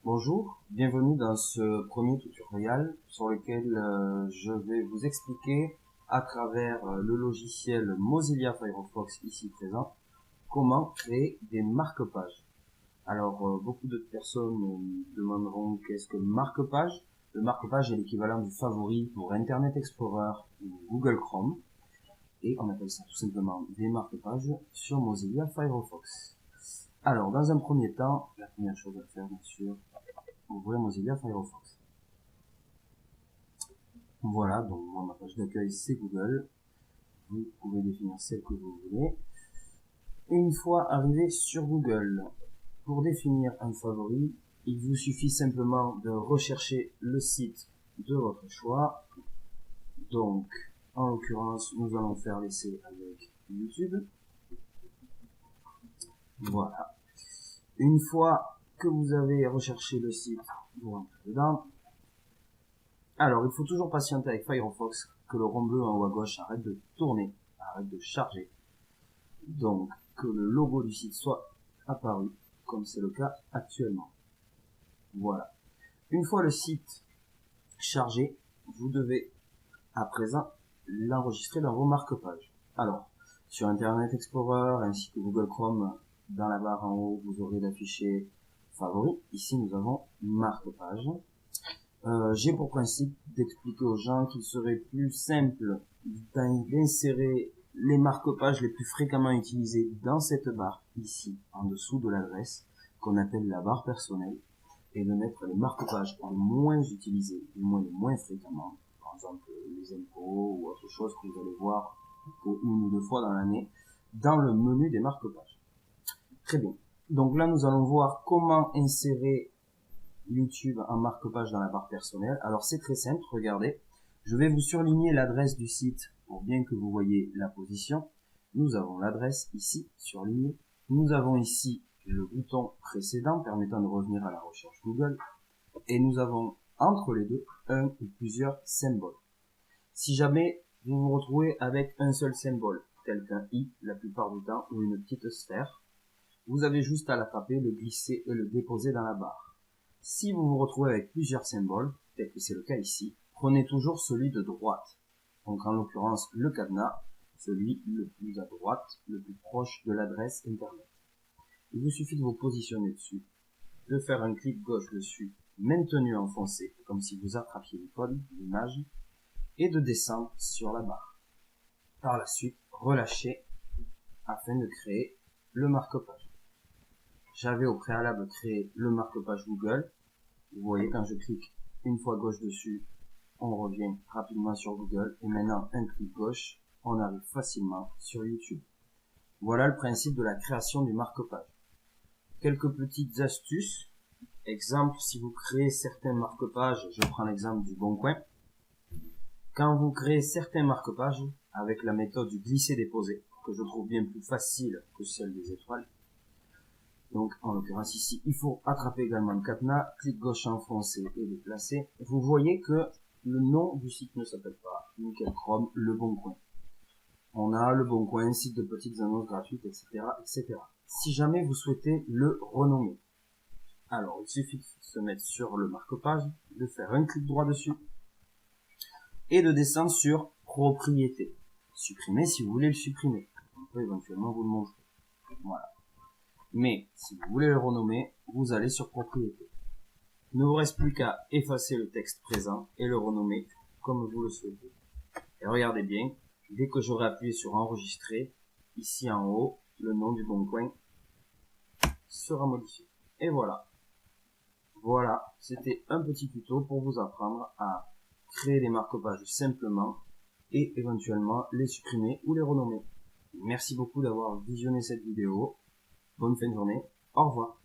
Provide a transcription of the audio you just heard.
Bonjour, bienvenue dans ce premier tutoriel sur lequel je vais vous expliquer à travers le logiciel Mozilla Firefox ici présent comment créer des marque-pages. Alors beaucoup de personnes me demanderont qu'est-ce que marque-page. Le marque-page est l'équivalent du favori pour Internet Explorer ou Google Chrome et on appelle ça tout simplement des marque-pages sur Mozilla Firefox. Alors dans un premier temps, la première chose à faire bien sûr, ouvrez Mozilla Firefox. Voilà, donc moi, ma page d'accueil c'est Google. Vous pouvez définir celle que vous voulez. Une fois arrivé sur Google, pour définir un favori, il vous suffit simplement de rechercher le site de votre choix. Donc, en l'occurrence, nous allons faire l'essai avec YouTube. Voilà. Une fois que vous avez recherché le site, vous rentrez dedans. Alors, il faut toujours patienter avec Firefox que le rond bleu en haut à gauche arrête de tourner, arrête de charger. Donc, que le logo du site soit apparu, comme c'est le cas actuellement. Voilà. Une fois le site chargé, vous devez à présent l'enregistrer dans vos marque-pages. Alors, sur Internet Explorer ainsi que Google Chrome, dans la barre en haut, vous aurez d'afficher favoris. Ici, nous avons marque-page. J'ai pour principe d'expliquer aux gens qu'il serait plus simple d'insérer les marque-pages les plus fréquemment utilisés dans cette barre, ici, en dessous de l'adresse, qu'on appelle la barre personnelle, et de mettre les marque-pages les moins utilisés, du moins les moins fréquemment, par exemple les impôts ou autre chose que vous allez voir une ou deux fois dans l'année, dans le menu des marque-pages. Très bien. Donc là, nous allons voir comment insérer YouTube en marque-page dans la barre personnelle. Alors c'est très simple, regardez. Je vais vous surligner l'adresse du site pour bien que vous voyez la position. Nous avons l'adresse ici, surlignée. Nous avons ici le bouton précédent permettant de revenir à la recherche Google. Et nous avons entre les deux un ou plusieurs symboles. Si jamais vous vous retrouvez avec un seul symbole, tel qu'un i la plupart du temps, ou une petite sphère, vous avez juste à l'attraper, le glisser et le déposer dans la barre. Si vous vous retrouvez avec plusieurs symboles, tel que c'est le cas ici, prenez toujours celui de droite. Donc en l'occurrence le cadenas, celui le plus à droite, le plus proche de l'adresse internet. Il vous suffit de vous positionner dessus, de faire un clic gauche dessus, maintenu enfoncé, comme si vous attrapiez l'icône, l'image, et de descendre sur la barre. Par la suite, relâchez afin de créer le marque-page. J'avais au préalable créé le marque-page Google. Vous voyez, quand je clique une fois gauche dessus, on revient rapidement sur Google. Et maintenant, un clic gauche, on arrive facilement sur YouTube. Voilà le principe de la création du marque-page. Quelques petites astuces. Exemple, si vous créez certains marque-pages, je prends l'exemple du Bon Coin. Quand vous créez certains marque-pages, avec la méthode du glisser-déposer, que je trouve bien plus facile que celle des étoiles, donc, en l'occurrence ici, il faut attraper également le cadenas, clic gauche enfoncé et déplacer. Vous voyez que le nom du site ne s'appelle pas Nickel Chrome, Le Bon Coin. On a Le Bon Coin, site de petites annonces gratuites, etc., etc. Si jamais vous souhaitez le renommer, alors il suffit de se mettre sur le marque-page, de faire un clic droit dessus et de descendre sur Propriété. Supprimer si vous voulez le supprimer. On peut éventuellement vous le montrer. Voilà. Mais, si vous voulez le renommer, vous allez sur Propriété. Il ne vous reste plus qu'à effacer le texte présent et le renommer comme vous le souhaitez. Et regardez bien, dès que j'aurai appuyé sur Enregistrer, ici en haut, le nom du Bon Coin sera modifié. Et voilà. Voilà, c'était un petit tuto pour vous apprendre à créer des marque-pages simplement et éventuellement les supprimer ou les renommer. Merci beaucoup d'avoir visionné cette vidéo. Bonne fin de journée. Au revoir.